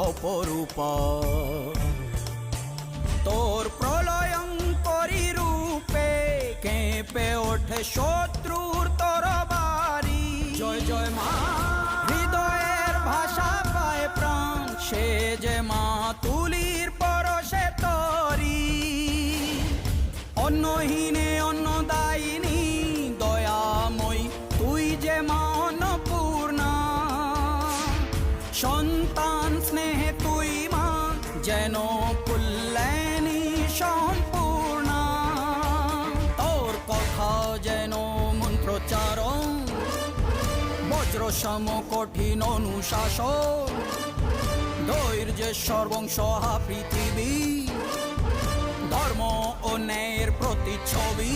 অপরূপা তোর প্রলয়ঙ্করী রূপে কেঁপে ওঠে শত্রুর তরবারি। জয় জয় মা, হৃদয়ের ভাষা পায় প্রাণ, সে যে মা তুলির পরশে তরি। অন্নহীনে অন্নদায়িনী দয়াময়ী, তুই যে মা অন্নপূর্ণা। সন্তান স্নেহে তুই মা যেন কল্যাণী সম্পূর্ণা। তোর কথা যেন মন্ত্রোচ্চারণ, বজ্র সম কঠিন অনুশাসন। ধৈর্যের সর্বংসহা পৃথিবী, ধর্ম ও ন্যায়ের প্রতিচ্ছবি।